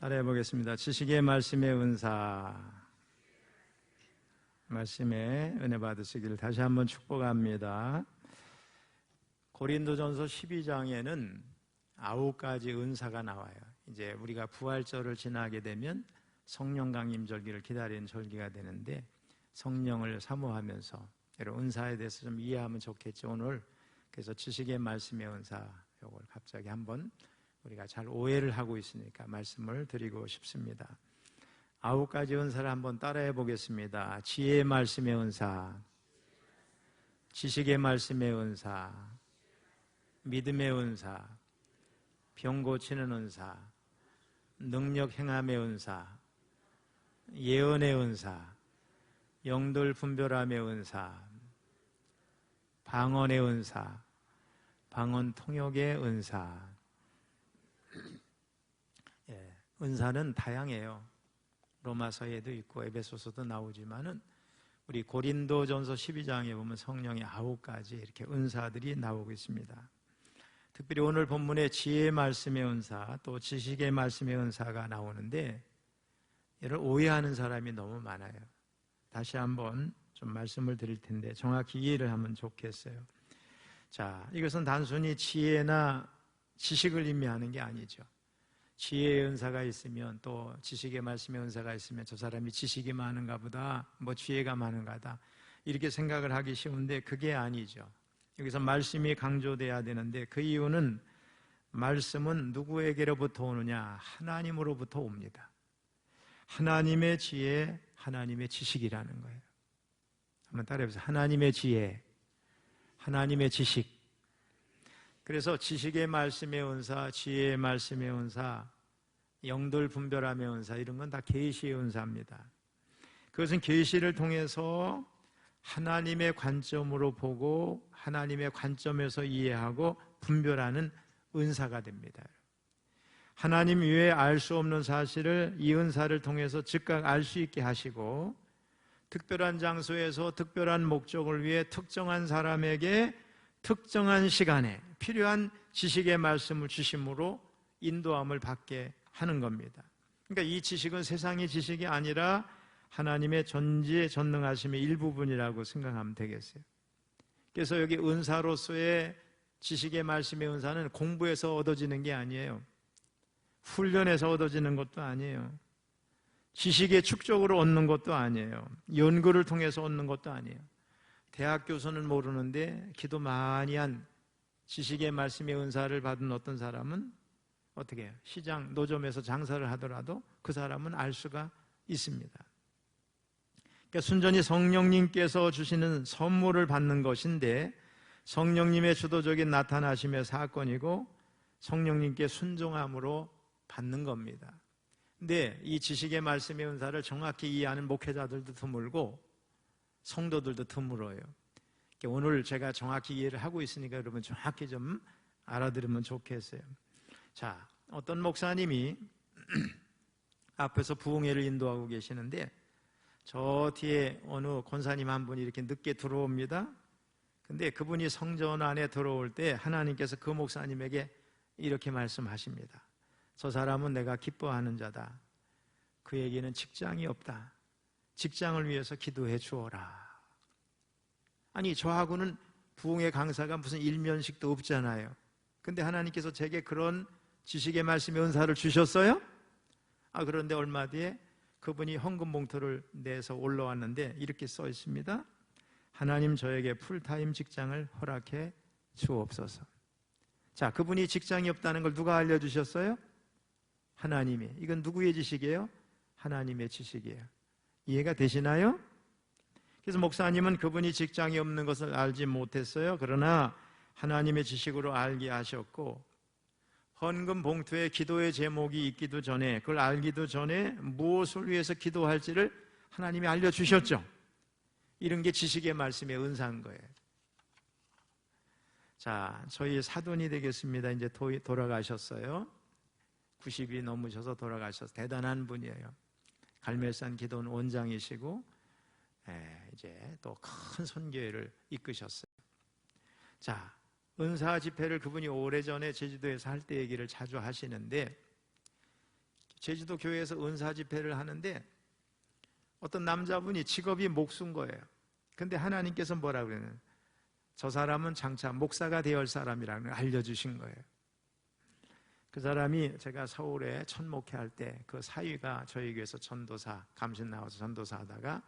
따라해 보겠습니다. 지식의 말씀의 은사, 말씀의 은혜 받으시기를 다시 한번 축복합니다. 고린도전서 12장에는 9가지 은사가 나와요. 이제 우리가 부활절을 지나게 되면 성령 강림 절기를 기다리는 절기가 되는데, 성령을 사모하면서 여러분 은사에 대해서 좀 이해하면 좋겠죠. 오늘 그래서 지식의 말씀의 은사, 이걸 갑자기 한번 우리가 잘 오해를 하고 있으니까 말씀을 드리고 싶습니다. 9가지 은사를 한번 따라해 보겠습니다. 지혜의 말씀의 은사, 지식의 말씀의 은사, 믿음의 은사, 병 고치는 은사, 능력 행함의 은사, 예언의 은사, 영들 분별함의 은사, 방언의 은사, 방언 통역의 은사. 은사는 다양해요. 로마서에도 있고 에베소서도 나오지만은 우리 고린도전서 12장에 보면 성령의 9가지 이렇게 은사들이 나오고 있습니다. 특별히 오늘 본문에 지혜의 말씀의 은사, 또 지식의 말씀의 은사가 나오는데, 이를 오해하는 사람이 너무 많아요. 다시 한번 좀 말씀을 드릴 텐데 정확히 이해를 하면 좋겠어요. 자, 이것은 단순히 지혜나 지식을 의미하는 게 아니죠. 지혜의 은사가 있으면, 또 지식의 말씀의 은사가 있으면 저 사람이 지식이 많은가 보다, 뭐 지혜가 많은가다, 이렇게 생각을 하기 쉬운데 그게 아니죠. 여기서 말씀이 강조돼야 되는데, 그 이유는 말씀은 누구에게로부터 오느냐? 하나님으로부터 옵니다. 하나님의 지혜, 하나님의 지식이라는 거예요. 한번 따라해보세요. 하나님의 지혜, 하나님의 지식. 그래서 지식의 말씀의 은사, 지혜의 말씀의 은사, 영들 분별함의 은사, 이런 건 다 계시의 은사입니다. 그것은 계시를 통해서 하나님의 관점으로 보고 하나님의 관점에서 이해하고 분별하는 은사가 됩니다. 하나님 외에 알 수 없는 사실을 이 은사를 통해서 즉각 알 수 있게 하시고, 특별한 장소에서 특별한 목적을 위해 특정한 사람에게 특정한 시간에 필요한 지식의 말씀을 주심으로 인도함을 받게 하는 겁니다. 그러니까 이 지식은 세상의 지식이 아니라 하나님의 전지전능하심의 일부분이라고 생각하면 되겠어요. 그래서 여기 은사로서의 지식의 말씀의 은사는 공부해서 얻어지는 게 아니에요. 훈련해서 얻어지는 것도 아니에요. 지식의 축적으로 얻는 것도 아니에요. 연구를 통해서 얻는 것도 아니에요. 대학 교수는 모르는데 기도 많이 한 지식의 말씀의 은사를 받은 어떤 사람은 어떻게 해요? 시장, 노점에서 장사를 하더라도 그 사람은 알 수가 있습니다. 그러니까 순전히 성령님께서 주시는 선물을 받는 것인데, 성령님의 주도적인 나타나심의 사건이고 성령님께 순종함으로 받는 겁니다. 근데 이 지식의 말씀의 은사를 정확히 이해하는 목회자들도 드물고 성도들도 드물어요. 오늘 제가 정확히 이해를 하고 있으니까 여러분 정확히 좀 알아들으면 좋겠어요. 자, 어떤 목사님이 앞에서 부흥회를 인도하고 계시는데, 저 뒤에 어느 권사님 한 분이 이렇게 늦게 들어옵니다. 근데 그분이 성전 안에 들어올 때 하나님께서 그 목사님에게 이렇게 말씀하십니다. 저 사람은 내가 기뻐하는 자다. 그에게는 직장이 없다. 직장을 위해서 기도해 주어라. 아니, 저하고는 부흥회 강사가 무슨 일면식도 없잖아요. 근데 하나님께서 제게 그런 지식의 말씀의 은사를 주셨어요? 그런데 얼마 뒤에 그분이 헌금 봉투를 내서 올라왔는데 이렇게 써 있습니다. 하나님, 저에게 풀타임 직장을 허락해 주옵소서. 자, 그분이 직장이 없다는 걸 누가 알려주셨어요? 하나님이. 이건 누구의 지식이에요? 하나님의 지식이에요. 이해가 되시나요? 그래서 목사님은 그분이 직장이 없는 것을 알지 못했어요. 그러나 하나님의 지식으로 알게 하셨고, 헌금 봉투에 기도의 제목이 있기도 전에, 그걸 알기도 전에 무엇을 위해서 기도할지를 하나님이 알려주셨죠. 이런 게 지식의 말씀의 은사인 거예요. 자, 저희 사돈이 되겠습니다. 이제 돌아가셨어요. 90이 넘으셔서 돌아가셔서 대단한 분이에요. 갈멜산 기도원 원장이시고, 이제 또 큰 선교회를 이끄셨어요. 자, 은사 집회를 그분이 오래전에 제주도에서 할 때 얘기를 자주 하시는데, 제주도 교회에서 은사 집회를 하는데 어떤 남자분이 직업이 목수인 거예요. 근데 하나님께서 뭐라고 그러냐면 저 사람은 장차 목사가 되어 올 사람이라는 걸 알려주신 거예요. 그 사람이 제가 서울에 첫 목회할 때 그 사위가 저희 교회에서 전도사, 감신 나와서 전도사 하다가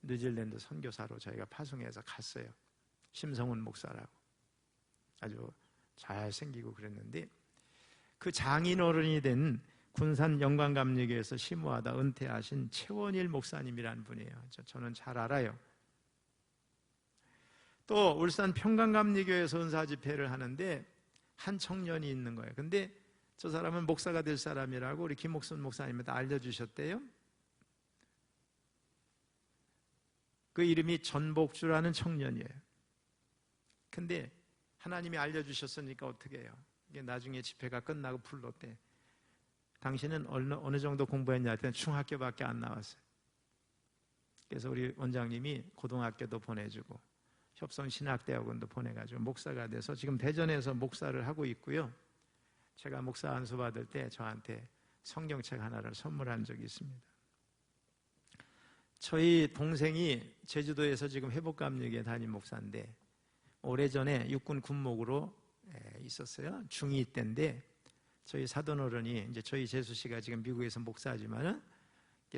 뉴질랜드 선교사로 저희가 파송해서 갔어요. 심성훈 목사라고. 아주 잘생기고 그랬는데 그 장인어른이 된 군산 영광감리교회에서 심호하다 은퇴하신 최원일 목사님이라는 분이에요. 저는 잘 알아요. 또 울산 평강감리교회에서 은사 집회를 하는데 한 청년이 있는 거예요. 근데 저 사람은 목사가 될 사람이라고 우리 김목순 목사님이 다 알려주셨대요. 그 이름이 전복주라는 청년이에요. 근데 하나님이 알려주셨으니까 어떻게 해요? 이게 나중에 집회가 끝나고 불렀대. 당신은 어느 정도 공부했냐 했더니 중학교밖에 안 나왔어요. 그래서 우리 원장님이 고등학교도 보내주고 협성신학대학원도 보내가지고 목사가 돼서 지금 대전에서 목사를 하고 있고요. 제가 목사 안수 받을 때 저한테 성경책 하나를 선물한 적이 있습니다. 저희 동생이 제주도에서 지금 회복감리교회 담임 목사인데 오래전에 육군 군목으로 있었어요. 중2 때인데 저희 사돈어른이 이제 저희 재수 씨가 지금 미국에서 목사지만은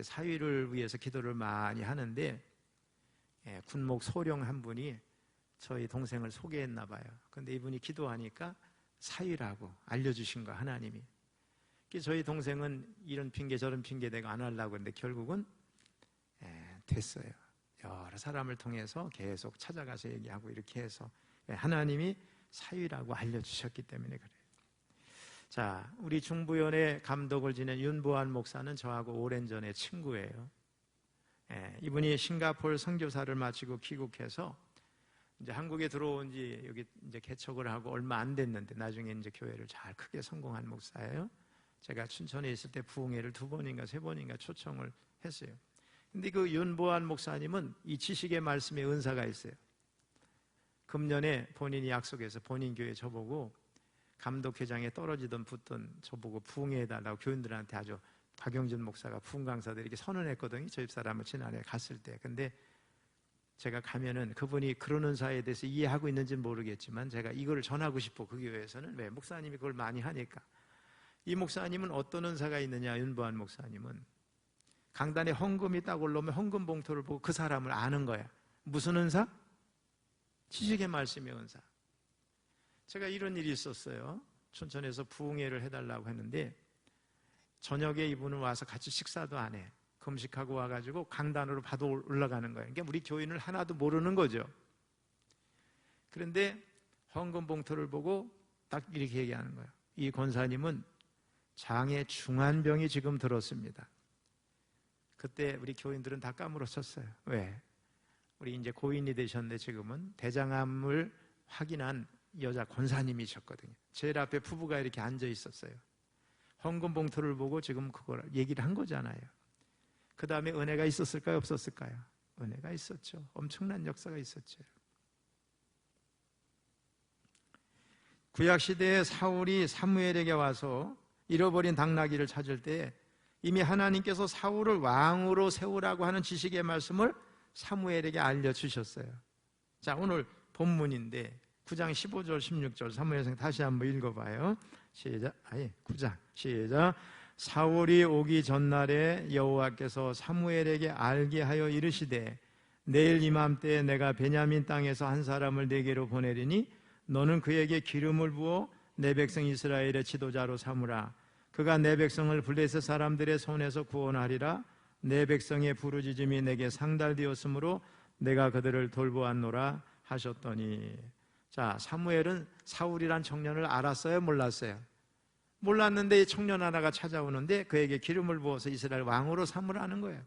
사위를 위해서 기도를 많이 하는데 군목 소령 한 분이 저희 동생을 소개했나 봐요. 근데 이분이 기도하니까 사위라고 알려주신 거 하나님이. 저희 동생은 이런 핑계 저런 핑계 대고 안 하려고 했는데 결국은 됐어요. 여러 사람을 통해서 계속 찾아가서 얘기하고 이렇게 해서 하나님이 사위라고 알려주셨기 때문에 그래요. 자, 우리 중부연의 감독을 지낸 윤보한 목사는 저하고 오랜 전에 친구예요. 이분이 싱가포르 선교사를 마치고 귀국해서 이제 한국에 들어온 지 여기 이제 개척을 하고 얼마 안 됐는데 나중에 이제 교회를 잘 크게 성공한 목사예요. 제가 춘천에 있을 때 부흥회를 2번인가 3번인가 초청을 했어요. 근데 그 윤보한 목사님은 이 지식의 말씀에 은사가 있어요. 금년에 본인이 약속해서 본인 교회 저보고 감독회장에 떨어지던 붙던 저보고 부흥회 해달라고 교인들한테 아주 박영준 목사가 부흥 강사들 이렇게 선언했거든요. 저 집사람을 지난해 갔을 때. 근데 제가 가면은 그분이 그런 은사에 대해서 이해하고 있는지는 모르겠지만 제가 이거를 전하고 싶어. 그 교회에서는. 왜? 목사님이 그걸 많이 하니까. 이 목사님은 어떤 은사가 있느냐, 윤보한 목사님은 강단에 헌금이 딱 올라오면 헌금 봉투를 보고 그 사람을 아는 거야. 무슨 은사? 지식의 말씀의 은사. 제가 이런 일이 있었어요. 춘천에서 부흥회를 해달라고 했는데 저녁에 이분은 와서 같이 식사도 안 해. 금식하고 와가지고 강단으로 바로 올라가는 거예요. 그러니까 우리 교인을 하나도 모르는 거죠. 그런데 헌금 봉투를 보고 딱 이렇게 얘기하는 거예요. 이 권사님은 장에 중환병이 지금 들었습니다. 그때 우리 교인들은 다 까무러쳤어요. 왜? 우리 이제 고인이 되셨는데 지금은 대장암을 확인한 여자 권사님이셨거든요. 제일 앞에 부부가 이렇게 앉아 있었어요. 헌금 봉투를 보고 지금 그걸 얘기를 한 거잖아요. 그 다음에 은혜가 있었을까요? 없었을까요? 은혜가 있었죠. 엄청난 역사가 있었죠. 구약시대에 사울이 사무엘에게 와서 잃어버린 당나귀를 찾을 때 이미 하나님께서 사울을 왕으로 세우라고 하는 지식의 말씀을 사무엘에게 알려주셨어요. 자, 오늘 본문인데 9장 15절 16절 사무엘상 다시 한번 읽어봐요. 시작. 9장 시작. 사울이 오기 전날에 여호와께서 사무엘에게 알게 하여 이르시되 내일 이맘때에 내가 베냐민 땅에서 한 사람을 내게로 보내리니 너는 그에게 기름을 부어 내 백성 이스라엘의 지도자로 삼으라. 그가 내 백성을 블레셋 사람들의 손에서 구원하리라. 내 백성의 부르짖음이 내게 상달되었으므로 내가 그들을 돌보았노라 하셨더니. 자, 사무엘은 사울이란 청년을 알았어요? 몰랐어요? 몰랐는데 청년 하나가 찾아오는데 그에게 기름을 부어서 이스라엘 왕으로 삼으라는 거예요.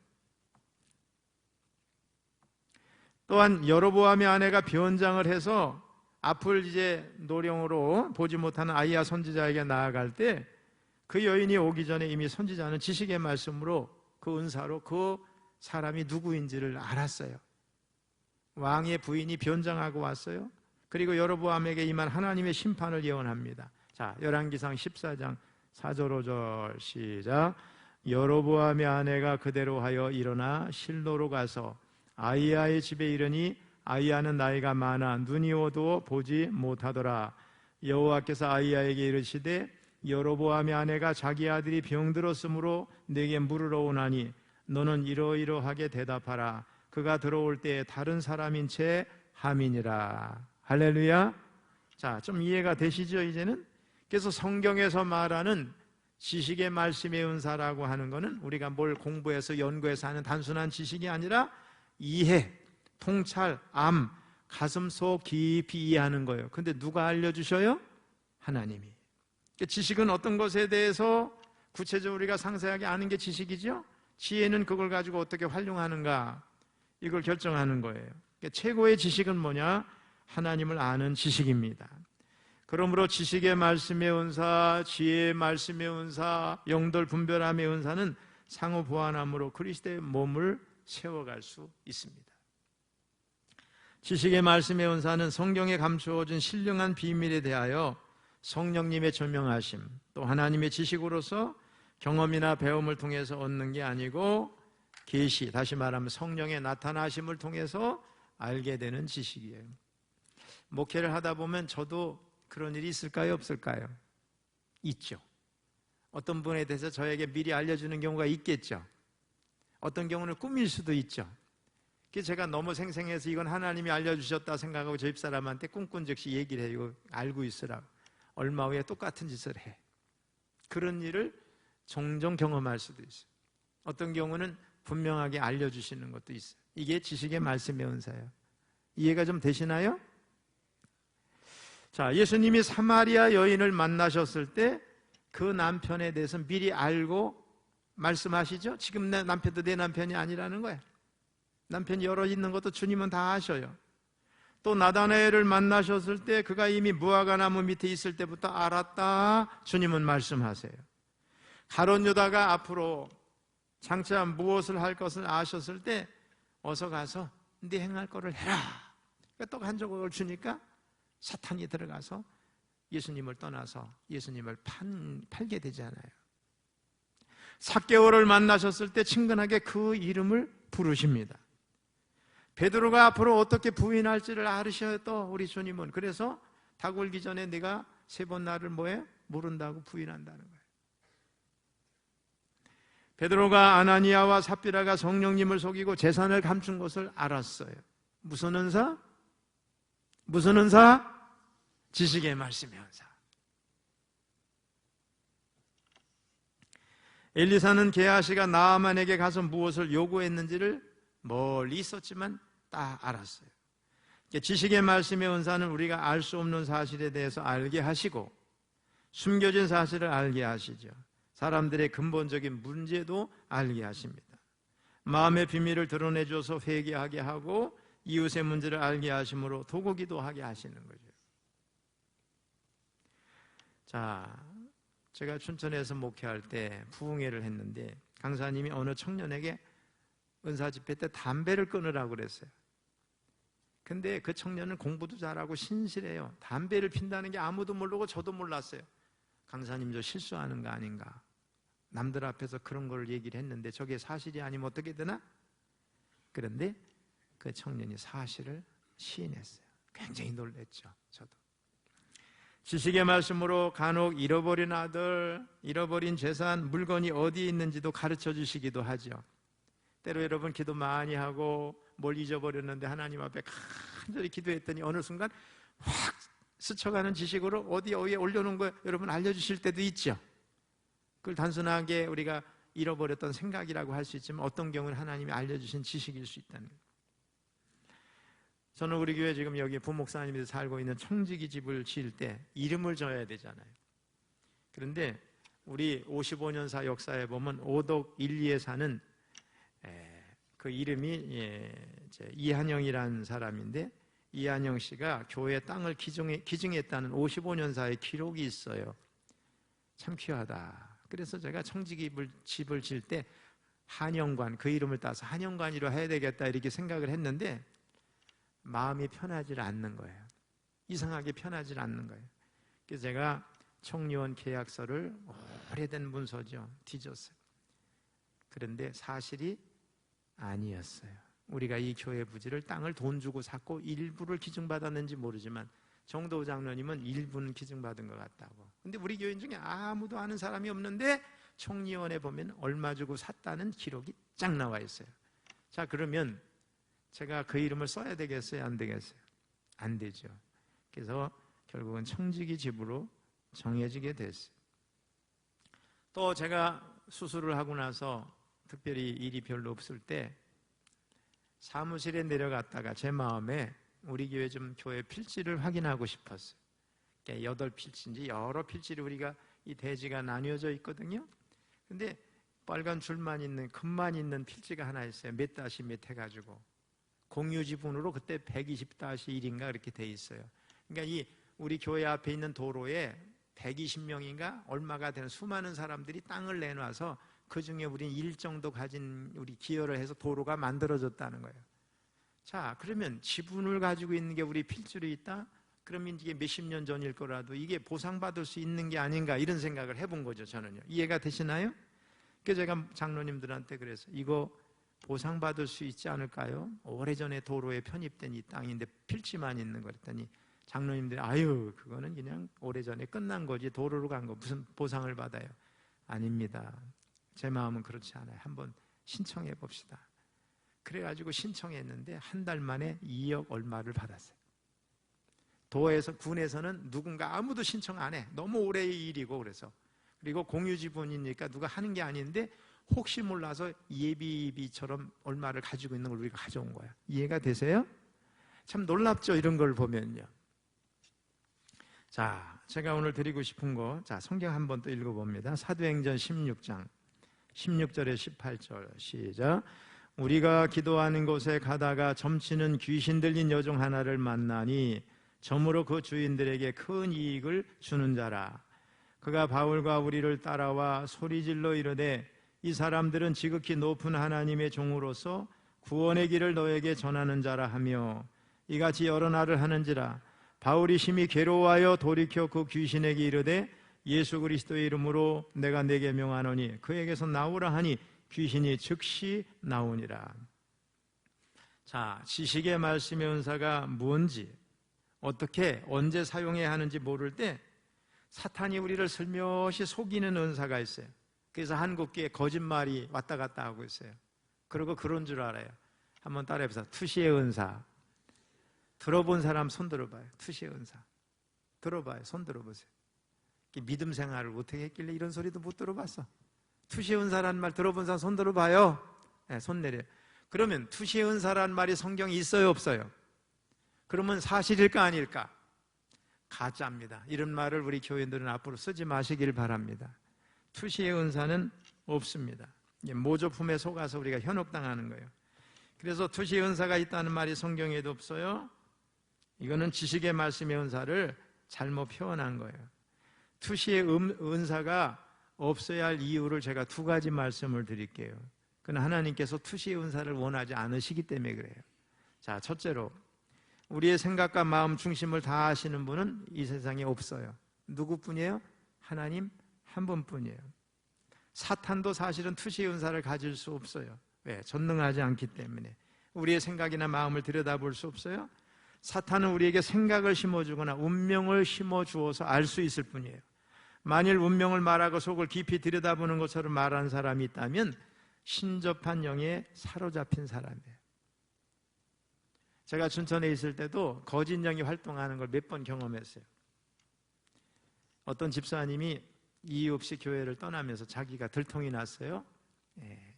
또한 여로보암의 아내가 변장을 해서 앞을 이제 노령으로 보지 못하는 아이야 선지자에게 나아갈 때 그 여인이 오기 전에 이미 선지자는 지식의 말씀으로 그 은사로 그 사람이 누구인지를 알았어요. 왕의 부인이 변장하고 왔어요. 그리고 여로보암에게 임한 하나님의 심판을 예언합니다. 자, 열왕기상 14장 4절 5절 시작. 여로보암의 아내가 그대로 하여 일어나 실로로 가서 아히야의 집에 이르니 아히야는 나이가 많아 눈이 어두워 보지 못하더라. 여호와께서 아히야에게 이르시되 여로보암의 아내가 자기 아들이 병들었으므로 내게 물으러 오나니 너는 이러이러하게 대답하라. 그가 들어올 때에 다른 사람인 채 함이니라. 할렐루야. 자, 좀 이해가 되시죠 이제는? 그래서 성경에서 말하는 지식의 말씀의 은사라고 하는 것은 우리가 뭘 공부해서 연구해서 하는 단순한 지식이 아니라 이해, 통찰, 암, 가슴속 깊이 이해하는 거예요. 근데 누가 알려주셔요? 하나님이. 지식은 어떤 것에 대해서 구체적으로 우리가 상세하게 아는 게 지식이죠. 지혜는 그걸 가지고 어떻게 활용하는가, 이걸 결정하는 거예요. 최고의 지식은 뭐냐? 하나님을 아는 지식입니다. 그러므로 지식의 말씀의 은사, 지혜의 말씀의 은사, 영들 분별함의 은사는 상호 보완함으로 그리스도의 몸을 세워갈 수 있습니다. 지식의 말씀의 은사는 성경에 감추어진 신령한 비밀에 대하여 성령님의 조명하심, 또 하나님의 지식으로서 경험이나 배움을 통해서 얻는 게 아니고 계시, 다시 말하면 성령의 나타나심을 통해서 알게 되는 지식이에요. 목회를 하다 보면 저도 그런 일이 있을까요? 없을까요? 있죠. 어떤 분에 대해서 저에게 미리 알려주는 경우가 있겠죠. 어떤 경우는 꿈일 수도 있죠. 그래서 제가 너무 생생해서 이건 하나님이 알려주셨다 생각하고 저 집사람한테 꿈꾼 즉시 얘기를 해요. 알고 있으라고. 얼마 후에 똑같은 짓을 해. 그런 일을 종종 경험할 수도 있어요. 어떤 경우는 분명하게 알려주시는 것도 있어요. 이게 지식의 말씀의 은사예요. 이해가 좀 되시나요? 자, 예수님이 사마리아 여인을 만나셨을 때 그 남편에 대해서 미리 알고 말씀하시죠? 지금 내 남편도 내 남편이 아니라는 거예요. 남편이 여러 있는 것도 주님은 다 아셔요. 또 나다나엘을 만나셨을 때 그가 이미 무화과 나무 밑에 있을 때부터 알았다, 주님은 말씀하세요. 가룟 유다가 앞으로 장차 무엇을 할 것을 아셨을 때 어서 가서 네 행할 거를 해라. 그러니까 떡 한 조각을 주니까 사탄이 들어가서 예수님을 떠나서 예수님을 팔게 되잖아요. 삭개오를 만나셨을 때 친근하게 그 이름을 부르십니다. 베드로가 앞으로 어떻게 부인할지를 알으셔요. 또 우리 주님은. 그래서 닭 울기 전에 네가 3번 나를 뭐해? 모른다고 부인한다는 거예요. 베드로가 아나니아와 삽비라가 성령님을 속이고 재산을 감춘 것을 알았어요. 무슨 은사? 무슨 은사? 지식의 말씀의 은사. 엘리사는 게하시가 나아만에게 가서 무엇을 요구했는지를 멀리 있었지만 다 알았어요. 지식의 말씀의 은사는 우리가 알 수 없는 사실에 대해서 알게 하시고 숨겨진 사실을 알게 하시죠. 사람들의 근본적인 문제도 알게 하십니다. 마음의 비밀을 드러내줘서 회개하게 하고 이웃의 문제를 알게 하심으로 도구기도 하게 하시는 거죠. 자, 제가 춘천에서 목회할 때 부흥회를 했는데 강사님이 어느 청년에게 은사 집회 때 담배를 끊으라고 그랬어요. 근데 그 청년은 공부도 잘하고 신실해요. 담배를 핀다는 게 아무도 모르고 저도 몰랐어요. 강사님 저 실수하는 거 아닌가, 남들 앞에서 그런 걸 얘기를 했는데 저게 사실이 아니면 어떻게 되나? 그런데 그 청년이 사실을 시인했어요. 굉장히 놀랐죠. 저도. 지식의 말씀으로 간혹 잃어버린 아들, 잃어버린 재산, 물건이 어디에 있는지도 가르쳐 주시기도 하죠. 때로 여러분 기도 많이 하고 뭘 잊어버렸는데 하나님 앞에 간절히 기도했더니 어느 순간 확 스쳐가는 지식으로 어디에 올려놓은 거 여러분 알려주실 때도 있죠. 그걸 단순하게 우리가 잃어버렸던 생각이라고 할 수 있지만 어떤 경우는 하나님이 알려주신 지식일 수 있다는 거예요. 저는 우리 교회 지금 여기 부목사님이 살고 있는 청지기 집을 지을 때 이름을 지어야 되잖아요. 그런데 우리 55년사 역사에 보면 오덕 1, 2에 사는 그 이름이 이한영이라는 사람인데 이한영 씨가 교회 땅을 기증했다는 55년사의 기록이 있어요. 참 귀하다. 그래서 제가 청지기 집을 지을 때 한영관, 그 이름을 따서 한영관이로 해야 되겠다 이렇게 생각을 했는데 마음이 편하지 않는 거예요. 이상하게 편하지 않는 거예요. 그래서 제가 청리원 계약서를 오래된 문서죠. 뒤졌어요. 그런데 사실이 아니었어요. 우리가 이 교회 부지를 땅을 돈 주고 샀고 일부를 기증받았는지 모르지만 정도우 장로님은 일부는 기증받은 것 같다고. 근데 우리 교인 중에 아무도 아는 사람이 없는데 총리원에 보면 얼마 주고 샀다는 기록이 쫙 나와 있어요. 자, 그러면 제가 그 이름을 써야 되겠어요? 안 되겠어요? 안 되죠. 그래서 결국은 청지기 집으로 정해지게 됐어요. 또 제가 수술을 하고 나서 특별히 일이 별로 없을 때 사무실에 내려갔다가 제 마음에 우리 교회 좀 교회 필지를 확인하고 싶었어요. 8필지인지 여러 필지를 우리가 이 대지가 나뉘어져 있거든요. 근데 빨간 줄만 있는, 금만 있는 필지가 하나 있어요. 몇 다시 몇 해가지고. 공유 지분으로 그때 120-1인가 그렇게 돼 있어요. 그러니까 이 우리 교회 앞에 있는 도로에 120명인가 얼마가 되는 수많은 사람들이 땅을 내놔서 그 중에 우리는 일 정도 가진 우리 기여를 해서 도로가 만들어졌다는 거예요. 자, 그러면 지분을 가지고 있는 게 우리 필지로 있다? 그러면 이게 몇십 년 전일 거라도 이게 보상받을 수 있는 게 아닌가 이런 생각을 해본 거죠, 저는요. 이해가 되시나요? 그래서 제가 장로님들한테 그래서 이거 보상받을 수 있지 않을까요? 오래전에 도로에 편입된 이 땅인데 필지만 있는 거 그랬더니 장로님들이 아유 그거는 그냥 오래전에 끝난 거지 도로로 간 거 무슨 보상을 받아요? 아닙니다. 제 마음은 그렇지 않아요. 한번 신청해 봅시다. 그래가지고 신청했는데 한 달 만에 2억 얼마를 받았어요. 도에서 군에서는 누군가 아무도 신청 안 해. 너무 오래의 일이고 그래서 그리고 공유지분이니까 누가 하는 게 아닌데 혹시 몰라서 예비비처럼 얼마를 가지고 있는 걸 우리가 가져온 거야. 이해가 되세요? 참 놀랍죠, 이런 걸 보면요. 자, 제가 오늘 드리고 싶은 거, 자, 성경 한번 또 읽어봅니다. 사도행전 16장 16절에 18절 시작. 우리가 기도하는 곳에 가다가 점치는 귀신 들린 여종 하나를 만나니 점으로 그 주인들에게 큰 이익을 주는 자라. 그가 바울과 우리를 따라와 소리질러 이르되 이 사람들은 지극히 높은 하나님의 종으로서 구원의 길을 너에게 전하는 자라 하며 이같이 여러 날을 하는지라. 바울이 심히 괴로워하여 돌이켜 그 귀신에게 이르되 예수 그리스도의 이름으로 내가 네게 명하노니 그에게서 나오라 하니 귀신이 즉시 나오니라. 자, 지식의 말씀의 은사가 뭔지 어떻게 언제 사용해야 하는지 모를 때 사탄이 우리를 슬며시 속이는 은사가 있어요. 그래서 한국교회에 거짓말이 왔다 갔다 하고 있어요. 그리고 그런 줄 알아요. 한번 따라해보세요. 투시의 은사. 들어본 사람 손 들어봐요. 투시의 은사. 들어봐요. 손 들어보세요. 믿음 생활을 어떻게 했길래 이런 소리도 못 들어봤어. 투시의 은사라는 말 들어본 사람 손 들어봐요. 네, 손 내려요. 그러면 투시의 은사라는 말이 성경에 있어요, 없어요? 그러면 사실일까 아닐까? 가짜입니다. 이런 말을 우리 교인들은 앞으로 쓰지 마시길 바랍니다. 투시의 은사는 없습니다. 모조품에 속아서 우리가 현혹당하는 거예요. 그래서 투시의 은사가 있다는 말이 성경에도 없어요. 이거는 지식의 말씀의 은사를 잘못 표현한 거예요. 투시의 은사가 없어야 할 이유를 제가 두 가지 말씀을 드릴게요. 그건 하나님께서 투시의 은사를 원하지 않으시기 때문에 그래요. 자, 첫째로 우리의 생각과 마음 중심을 다 아시는 분은 이 세상에 없어요. 누구뿐이에요? 하나님 한 분뿐이에요. 사탄도 사실은 투시의 은사를 가질 수 없어요. 왜? 전능하지 않기 때문에. 우리의 생각이나 마음을 들여다볼 수 없어요. 사탄은 우리에게 생각을 심어주거나 운명을 심어주어서 알 수 있을 뿐이에요. 만일 운명을 말하고 속을 깊이 들여다보는 것처럼 말하는 사람이 있다면 신접한 영에 사로잡힌 사람이에요. 제가 춘천에 있을 때도 거짓 영이 활동하는 걸 몇 번 경험했어요. 어떤 집사님이 이유 없이 교회를 떠나면서 자기가 들통이 났어요.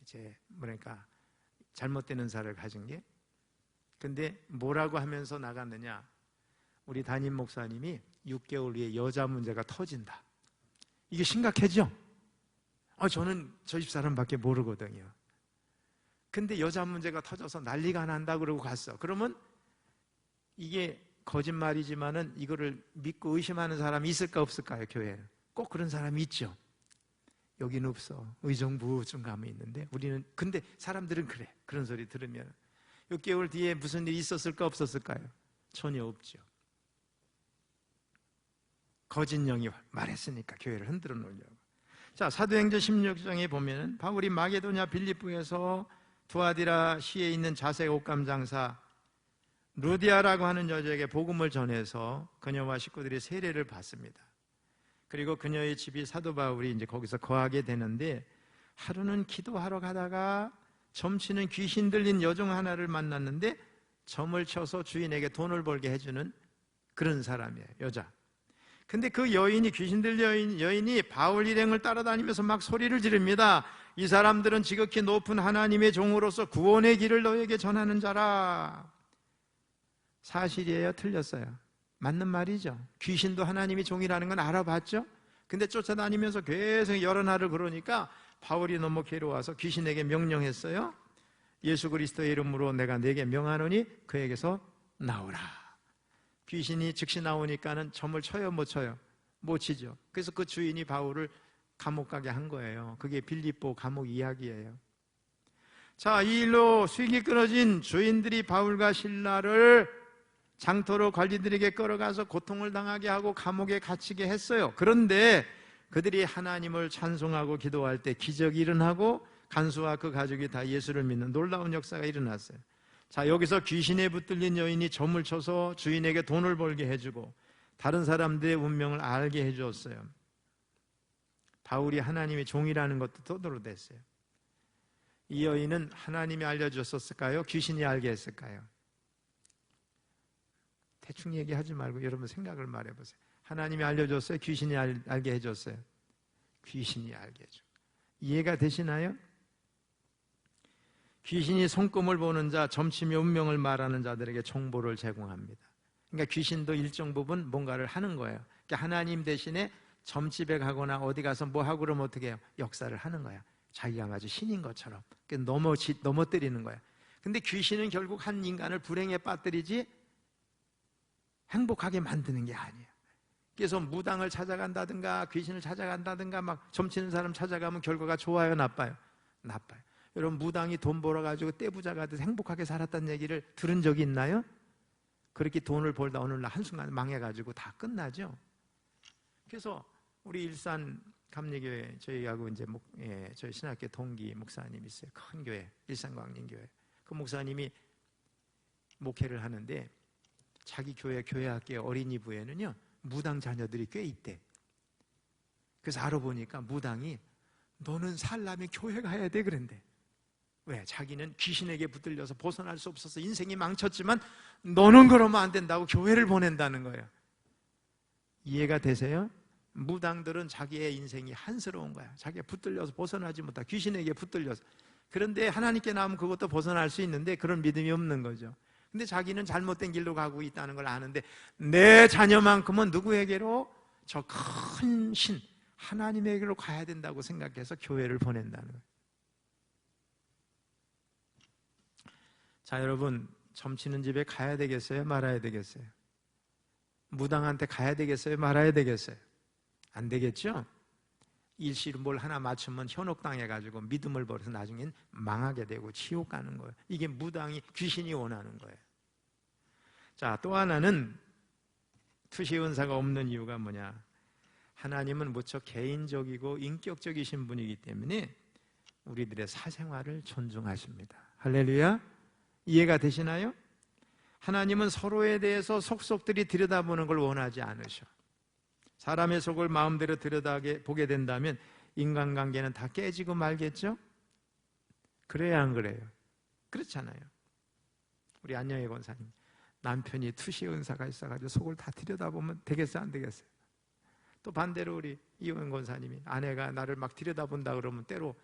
이제 뭐랄까 잘못된 은사를 가진 게. 근데 뭐라고 하면서 나갔느냐? 우리 담임 목사님이 6개월 후에 여자 문제가 터진다. 이게 심각하죠? 저는 저 집사람밖에 모르거든요. 근데 여자 문제가 터져서 난리가 난다 그러고 갔어. 그러면 이게 거짓말이지만은 이거를 믿고 의심하는 사람이 있을까 없을까요? 교회에 꼭 그런 사람이 있죠. 여기는 없어. 의정부쯤 가면 있는데 우리는 근데 사람들은 그래. 그런 소리 들으면 6개월 뒤에 무슨 일이 있었을까 없었을까요? 전혀 없죠. 거짓 영이 말했으니까 교회를 흔들어 놓으려고. 자, 사도행전 16장에 보면 바울이 마게도냐 빌립보에서 두아디라 시에 있는 자색 옷감 장사 루디아라고 하는 여자에게 복음을 전해서 그녀와 식구들이 세례를 받습니다. 그리고 그녀의 집이 사도 바울이 이제 거기서 거하게 되는데, 하루는 기도하러 가다가 점치는 귀신 들린 여종 하나를 만났는데 점을 쳐서 주인에게 돈을 벌게 해주는 그런 사람이에요, 여자. 근데 그 여인이, 귀신 들린 여인이 바울 일행을 따라다니면서 막 소리를 지릅니다. 이 사람들은 지극히 높은 하나님의 종으로서 구원의 길을 너에게 전하는 자라. 사실이에요? 틀렸어요? 맞는 말이죠. 귀신도 하나님의 종이라는 건 알아봤죠? 근데 쫓아다니면서 계속 여러 날을 그러니까 바울이 너무 괴로워서 귀신에게 명령했어요. 예수 그리스도의 이름으로 내가 네게 명하노니 그에게서 나오라. 귀신이 즉시 나오니까는 점을 쳐요, 못 쳐요? 못 치죠. 그래서 그 주인이 바울을 감옥 가게 한 거예요. 그게 빌립보 감옥 이야기예요. 자, 이 일로 수익이 끊어진 주인들이 바울과 실라를 장터로 관리들에게 끌어가서 고통을 당하게 하고 감옥에 갇히게 했어요. 그런데 그들이 하나님을 찬송하고 기도할 때 기적이 일어나고 간수와 그 가족이 다 예수를 믿는 놀라운 역사가 일어났어요. 자, 여기서 귀신에 붙들린 여인이 점을 쳐서 주인에게 돈을 벌게 해주고 다른 사람들의 운명을 알게 해주었어요. 바울이 하나님의 종이라는 것도 토대로 됐어요. 이 여인은 하나님이 알려줬었을까요? 귀신이 알게 했을까요? 대충 얘기하지 말고 여러분 생각을 말해보세요. 하나님이 알려줬어요? 귀신이 알게 해줬어요? 귀신이 알게 해줘. 이해가 되시나요? 귀신이 손금을 보는 자, 점치며 운명을 말하는 자들에게 정보를 제공합니다. 그러니까 귀신도 일정 부분 뭔가를 하는 거예요. 그러니까 하나님 대신에 점집에 가거나 어디 가서 뭐 하고 그러면 어떻게 해요? 역사를 하는 거야. 자기가 마치 신인 것처럼 넘어뜨리는 거야. 근데 귀신은 결국 한 인간을 불행에 빠뜨리지 행복하게 만드는 게 아니에요. 그래서 무당을 찾아간다든가 귀신을 찾아간다든가 막 점치는 사람 찾아가면 결과가 좋아요, 나빠요? 나빠요. 여러분, 무당이 돈 벌어가지고 떼부자가 돼서 행복하게 살았다는 얘기를 들은 적이 있나요? 그렇게 돈을 벌다 어느 날 한순간 망해가지고 다 끝나죠. 그래서 우리 일산 감리교회 저희하고 이제 저희 신학교 동기 목사님 있어요. 큰 교회, 일산광림교회. 그 목사님이 목회를 하는데 자기 교회학교 어린이부에는요 무당 자녀들이 꽤 있대. 그래서 알아보니까 무당이 너는 살려면 교회 가야 돼 그런대. 왜? 자기는 귀신에게 붙들려서 벗어날 수 없어서 인생이 망쳤지만 너는 그러면 안 된다고 교회를 보낸다는 거예요. 이해가 되세요? 무당들은 자기의 인생이 한스러운 거야. 자기가 붙들려서 벗어나지 못하, 귀신에게 붙들려서. 그런데 하나님께 나오면 그것도 벗어날 수 있는데 그런 믿음이 없는 거죠. 근데 자기는 잘못된 길로 가고 있다는 걸 아는데 내 자녀만큼은 누구에게로? 저 큰 신 하나님에게로 가야 된다고 생각해서 교회를 보낸다는 거예요. 자, 여러분, 점치는 집에 가야 되겠어요? 말아야 되겠어요? 무당한테 가야 되겠어요? 말아야 되겠어요? 안 되겠죠? 일시로 뭘 하나 맞추면 현혹당해가지고 믿음을 버려서 나중엔 망하게 되고 지옥 가는 거예요. 이게 무당이, 귀신이 원하는 거예요. 자, 또 하나는 투시은사가 없는 이유가 뭐냐? 하나님은 무척 개인적이고 인격적이신 분이기 때문에 우리들의 사생활을 존중하십니다. 할렐루야! 이해가 되시나요? 하나님은 서로에 대해서 속속들이 들여다보는 걸 원하지 않으셔. 사람의 속을 마음대로 들여다보게 된다면 인간관계는 다 깨지고 말겠죠? 그래야 안 그래요? 그렇잖아요. 우리 안녕희 권사님, 남편이 투시 은사가 있어가지고 속을 다 들여다보면 되겠어요? 안 되겠어요? 또 반대로 우리 이호영 권사님이 아내가 나를 막 들여다본다 그러면 때로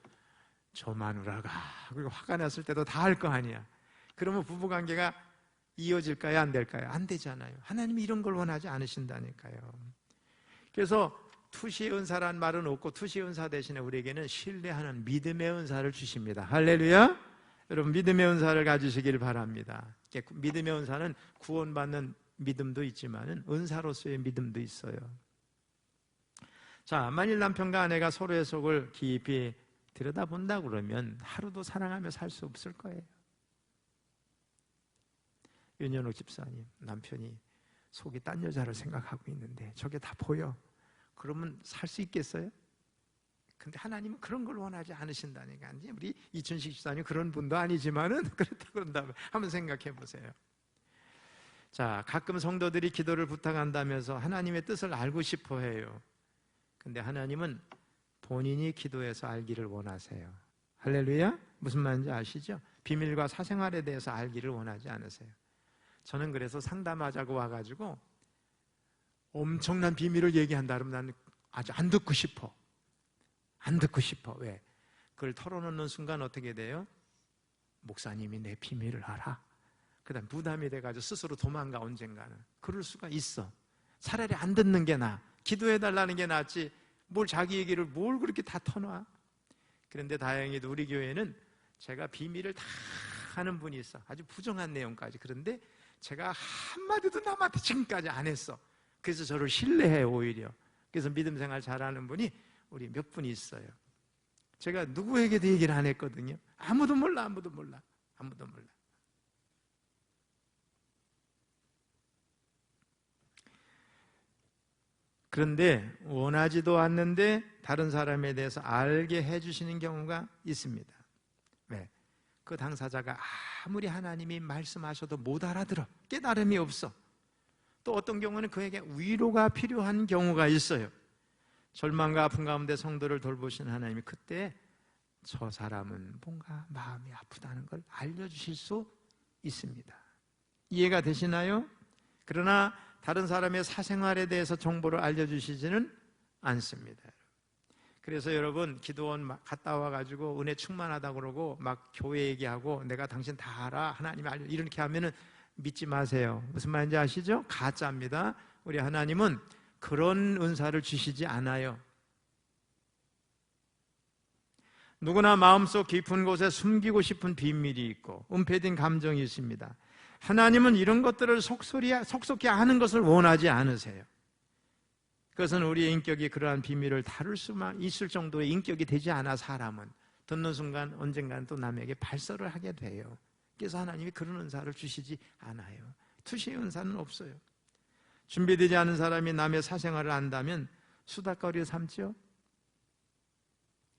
저 마누라가 그리고 화가 났을 때도 다 할 거 아니야. 그러면 부부관계가 이어질까요? 안 될까요? 안 되잖아요. 하나님이 이런 걸 원하지 않으신다니까요. 그래서 투시의 은사란 말은 없고 투시의 은사 대신에 우리에게는 신뢰하는 믿음의 은사를 주십니다. 할렐루야! 여러분, 믿음의 은사를 가지시길 바랍니다. 믿음의 은사는 구원받는 믿음도 있지만 은사로서의 믿음도 있어요. 자, 만일 남편과 아내가 서로의 속을 깊이 들여다본다 그러면 하루도 사랑하며 살 수 없을 거예요. 윤현옥 집사님, 남편이 속이 딴 여자를 생각하고 있는데 저게 다 보여. 그러면 살 수 있겠어요? 근데 하나님은 그런 걸 원하지 않으신다니까. 우리 2014년 그런 분도 아니지만은 그렇다고 그런다면 한번 생각해 보세요. 자, 가끔 성도들이 기도를 부탁한다면서 하나님의 뜻을 알고 싶어 해요. 근데 하나님은 본인이 기도해서 알기를 원하세요. 할렐루야? 무슨 말인지 아시죠? 비밀과 사생활에 대해서 알기를 원하지 않으세요. 저는 그래서 상담하자고 와가지고 엄청난 비밀을 얘기한다 그러면 나는 아주 안 듣고 싶어. 안 듣고 싶어. 왜? 그걸 털어놓는 순간 어떻게 돼요? 목사님이 내 비밀을 알아. 그 다음 부담이 돼가지고 스스로 도망가 언젠가는. 그럴 수가 있어. 차라리 안 듣는 게 나아. 기도해달라는 게 낫지 뭘 자기 얘기를 뭘 그렇게 다 터놔. 그런데 다행히도 우리 교회는 제가 비밀을 다 하는 분이 있어. 아주 부정한 내용까지. 그런데 제가 한마디도 남한테 지금까지 안 했어. 그래서 저를 신뢰해 오히려. 그래서 믿음 생활 잘하는 분이 우리 몇 분 있어요. 제가 누구에게도 얘기를 안 했거든요. 아무도 몰라. 아무도 몰라. 아무도 몰라. 그런데 원하지도 않는데 다른 사람에 대해서 알게 해주시는 경우가 있습니다. 왜? 그 당사자가 아무리 하나님이 말씀하셔도 못 알아들어. 깨달음이 없어. 또 어떤 경우는 그에게 위로가 필요한 경우가 있어요. 절망과 아픔 가운데 성도를 돌보신 하나님이 그때 저 사람은 뭔가 마음이 아프다는 걸 알려주실 수 있습니다. 이해가 되시나요? 그러나 다른 사람의 사생활에 대해서 정보를 알려주시지는 않습니다. 그래서 여러분 기도원 갔다 와가지고 은혜 충만하다고 그러고 막 교회 얘기하고 내가 당신 다 알아 하나님 알려 이렇게 하면은 믿지 마세요. 무슨 말인지 아시죠? 가짜입니다. 우리 하나님은 그런 은사를 주시지 않아요. 누구나 마음속 깊은 곳에 숨기고 싶은 비밀이 있고 은폐된 감정이 있습니다. 하나님은 이런 것들을 속속히 아는 것을 원하지 않으세요. 그것은 우리의 인격이 그러한 비밀을 다룰 수만 있을 정도의 인격이 되지 않아 사람은 듣는 순간 언젠가는 또 남에게 발설을 하게 돼요. 그래서 하나님이 그런 은사를 주시지 않아요. 투시의 은사는 없어요. 준비되지 않은 사람이 남의 사생활을 안다면 수다거리를 삼죠.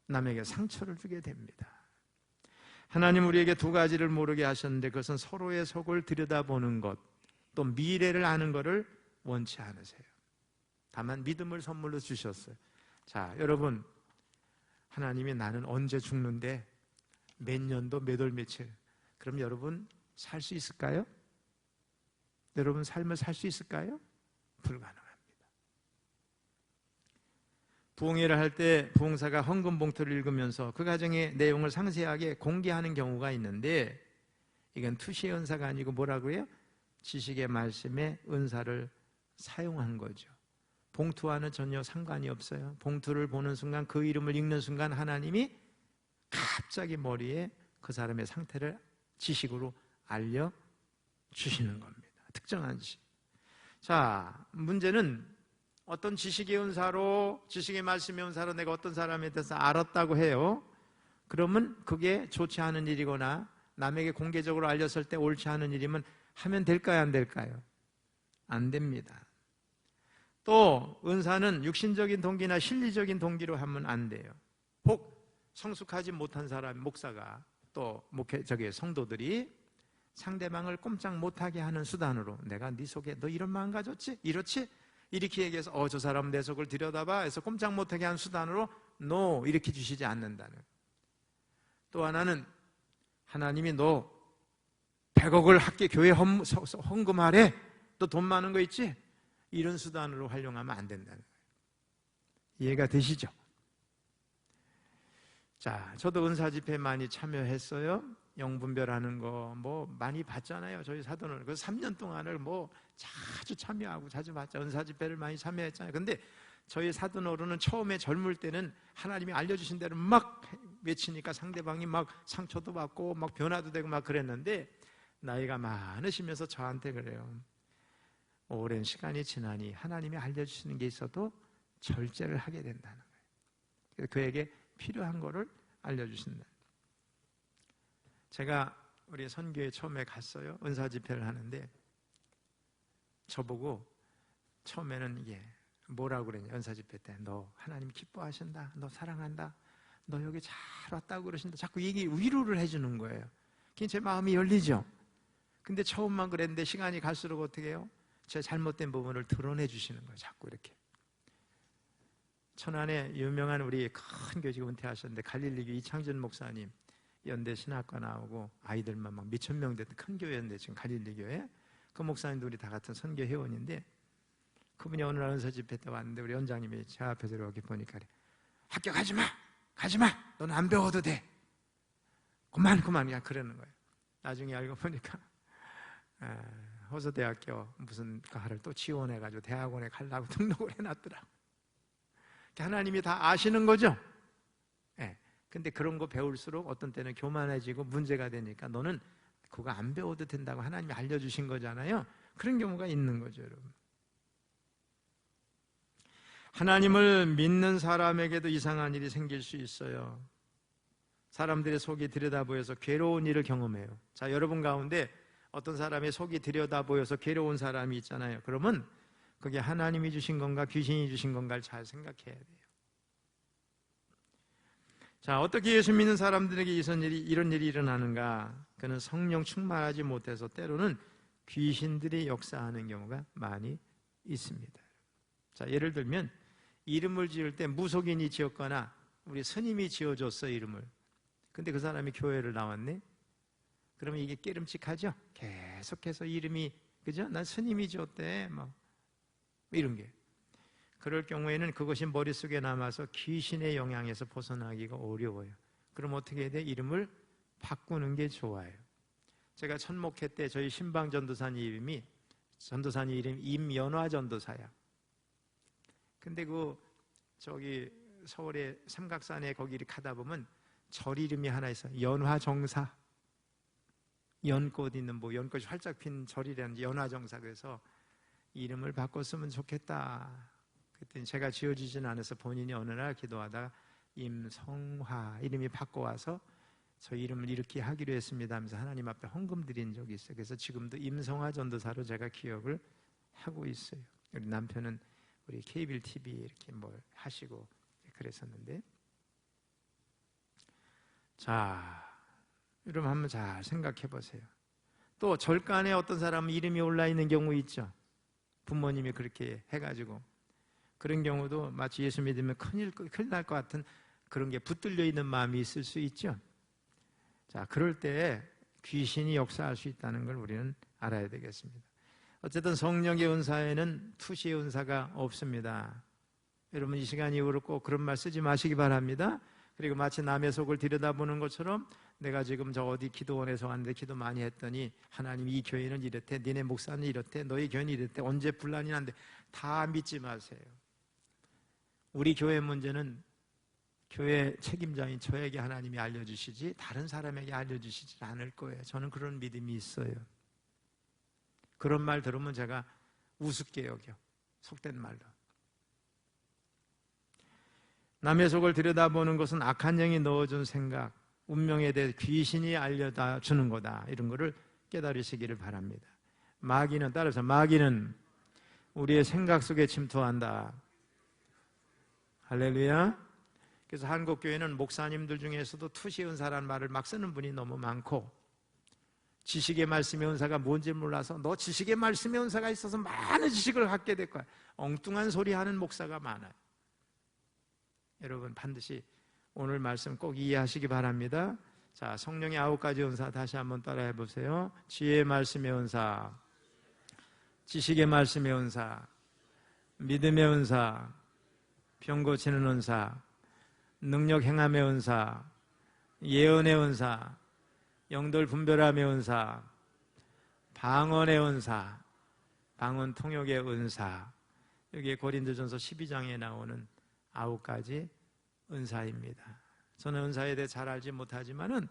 남에게 상처를 주게 됩니다. 하나님 우리에게 두 가지를 모르게 하셨는데 그것은 서로의 속을 들여다보는 것, 또 미래를 아는 것을 원치 않으세요. 다만 믿음을 선물로 주셨어요. 자, 여러분 하나님이 나는 언제 죽는데 몇 년도 몇 월 며칠 그럼 여러분 살 수 있을까요? 여러분 삶을 살 수 있을까요? 불가능합니다. 부흥회를 할 때 부흥사가 헌금 봉투를 읽으면서 그 가정의 내용을 상세하게 공개하는 경우가 있는데 이건 투시의 은사가 아니고 뭐라고요? 지식의 말씀에 은사를 사용한 거죠. 봉투와는 전혀 상관이 없어요. 봉투를 보는 순간 그 이름을 읽는 순간 하나님이 갑자기 머리에 그 사람의 상태를 지식으로 알려주시는 겁니다. 특정한 지식. 자, 문제는 어떤 지식의 은사로 지식의 말씀의 은사로 내가 어떤 사람에 대해서 알았다고 해요. 그러면 그게 좋지 않은 일이거나 남에게 공개적으로 알렸을 때 옳지 않은 일이면 하면 될까요? 안 될까요? 안 됩니다. 또 은사는 육신적인 동기나 실리적인 동기로 하면 안 돼요. 혹 성숙하지 못한 사람 목사가 또 성도들이 상대방을 꼼짝 못하게 하는 수단으로 내가 네 속에 너 이런 마음 가졌지? 이렇지? 이렇게 얘기해서 저 사람 내 속을 들여다봐 해서 꼼짝 못하게 하는 수단으로 no 이렇게 주시지 않는다는. 또 하나는 하나님이 너 100억을 학교 교회 헌금하래 너 돈 많은 거 있지? 이런 수단으로 활용하면 안 된다는 거예요. 이해가 되시죠? 자, 저도 은사 집회 많이 참여했어요. 영분별하는 거 뭐 많이 봤잖아요. 저희 사도는 그 3년 동안을 뭐 자주 참여하고 자주 봤죠. 은사 집회를 많이 참여했잖아요. 근데 저희 사도노루는 처음에 젊을 때는 하나님이 알려주신 대로 막 외치니까 상대방이 막 상처도 받고 막 변화도 되고 막 그랬는데 나이가 많으시면서 저한테 그래요. 오랜 시간이 지나니 하나님이 알려주시는 게 있어도 절제를 하게 된다는 거예요. 그에게 필요한 거를 알려주신다. 제가 우리 선교회 처음에 갔어요. 은사 집회를 하는데 저보고 처음에는 뭐라고 그랬냐, 은사 집회 때. 너 하나님 기뻐하신다, 너 사랑한다, 너 여기 잘 왔다고 그러신다. 자꾸 위로를 해주는 거예요. 그게 제 마음이 열리죠. 근데 처음만 그랬는데 시간이 갈수록 어떻게 해요? 제 잘못된 부분을 드러내 주시는 거예요. 자꾸 이렇게. 천안에 유명한 우리 큰 교직 은퇴하셨는데 갈릴리교 이창준 목사님, 연대 신학과 나오고 아이들만 막 몇천 명 됐던 큰 교회인데, 지금 갈릴리교회 그 목사님도 우리 다 같은 선교 회원인데, 그분이 어느 날 은사 집회 때 왔는데 우리 원장님이 제 앞에서 이렇게 보니까 학교 가지마, 가지마, 너는 안 배워도 돼, 그만 그냥 그러는 거예요. 나중에 알고 보니까 호서대학교 무슨 과를 또 지원해가지고 대학원에 가려고 등록을 해놨더라고. 하나님이 다 아시는 거죠. 예. 근데 그런 거 배울수록 어떤 때는 교만해지고 문제가 되니까 너는 그거 안 배워도 된다고 하나님이 알려주신 거잖아요. 그런 경우가 있는 거죠, 여러분. 하나님을 믿는 사람에게도 이상한 일이 생길 수 있어요. 사람들의 속이 들여다보여서 괴로운 일을 경험해요. 자, 여러분 가운데 어떤 사람의 속이 들여다보여서 괴로운 사람이 있잖아요. 그러면 그게 하나님이 주신 건가 귀신이 주신 건가를 잘 생각해야 돼요. 자, 어떻게 예수 믿는 사람들에게 이런 일이 일어나는가? 그는 성령 충만하지 못해서 때로는 귀신들이 역사하는 경우가 많이 있습니다. 자, 예를 들면 이름을 지을 때 무속인이 지었거나 우리 스님이 지어줬어, 이름을. 근데 그 사람이 교회를 나왔네? 그러면 이게 깨름칙하죠? 계속해서 이름이, 그죠? 난 스님이 지었대, 이런 게. 그럴 경우에는 그것이 머릿속에 남아서 귀신의 영향에서 벗어나기가 어려워요. 그럼 어떻게 해야 돼? 이름을 바꾸는 게 좋아요. 제가 첫 목회 때 저희 신방 전도사님 이름이 임연화 전도사야. 근데 저기 서울의 삼각산에 거기 이렇게 가다 보면 절 이름이 하나 있어요. 연화정사. 연꽃 있는 연꽃이 활짝 핀 절이라는 연화정사. 그래서 이름을 바꿨으면 좋겠다. 그랬더니 제가 지어지진 않아서 본인이 어느 날 기도하다가 임성화 이름이 바꿔와서 저 이름을 이렇게 하기로 했습니다 하면서 하나님 앞에 헌금 드린 적이 있어요. 그래서 지금도 임성화 전도사로 제가 기억을 하고 있어요. 우리 남편은 우리 케이블 TV 이렇게 하시고 그랬었는데, 자, 여러분 한번 잘 생각해 보세요. 또 절간에 어떤 사람은 이름이 올라 있는 경우 있죠. 부모님이 그렇게 해가지고. 그런 경우도 마치 예수 믿으면 큰일 날 것 같은 그런 게 붙들려 있는 마음이 있을 수 있죠. 자, 그럴 때 귀신이 역사할 수 있다는 걸 우리는 알아야 되겠습니다. 어쨌든 성령의 은사에는 투시의 은사가 없습니다. 여러분 이 시간 이후로 꼭 그런 말 쓰지 마시기 바랍니다. 그리고 마치 남의 속을 들여다보는 것처럼 내가 지금 저 어디 기도원에서 왔는데 기도 많이 했더니 하나님 이 교회는 이렇대, 니네 목사는 이렇대, 너희 교회는 이렇대, 언제 분란이 난대, 다 믿지 마세요. 우리 교회 문제는 교회 책임자인 저에게 하나님이 알려주시지 다른 사람에게 알려주시지 않을 거예요. 저는 그런 믿음이 있어요. 그런 말 들으면 제가 우습게 여겨. 속된 말로. 남의 속을 들여다보는 것은 악한 영이 넣어준 생각, 운명에 대해 귀신이 알려다 주는 거다. 이런 거를 깨달으시기를 바랍니다. 따라서 마귀는 우리의 생각 속에 침투한다. 할렐루야. 그래서 한국교회는 목사님들 중에서도 투시 은사라는 말을 막 쓰는 분이 너무 많고, 지식의 말씀의 은사가 뭔지 몰라서 너 지식의 말씀의 은사가 있어서 많은 지식을 갖게 될 거야. 엉뚱한 소리 하는 목사가 많아요. 여러분 반드시 오늘 말씀 꼭 이해하시기 바랍니다. 자, 성령의 9가지 은사 다시 한번 따라해 보세요. 지혜의 말씀의 은사, 지식의 말씀의 은사, 믿음의 은사, 병 고치는 은사, 능력 행함의 은사, 예언의 은사, 영들 분별함의 은사, 방언의 은사, 방언 통역의 은사. 여기에 고린도전서 12장에 나오는 9가지 은사입니다. 저는 은사에 대해 잘 알지 못하지만은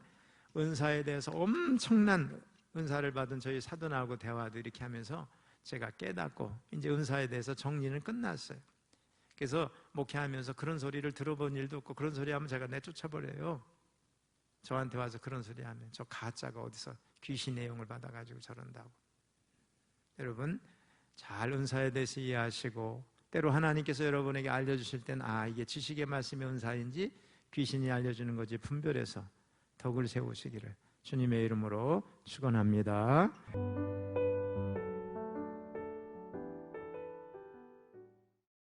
은사에 대해서 엄청난 은사를 받은 저희 사도나하고 대화도 이렇게 하면서 제가 깨닫고 이제 은사에 대해서 정리는 끝났어요. 그래서 목회하면서 그런 소리를 들어본 일도 없고, 그런 소리 하면 제가 내쫓아버려요. 저한테 와서 그런 소리 하면 저 가짜가 어디서 귀신 내용을 받아가지고 저런다고. 여러분 잘 은사에 대해서 이해하시고 때로 하나님께서 여러분에게 알려주실 때는 이게 지식의 말씀의 은사인지 귀신이 알려주는 거지 분별해서 덕을 세우시기를 주님의 이름으로 축원합니다.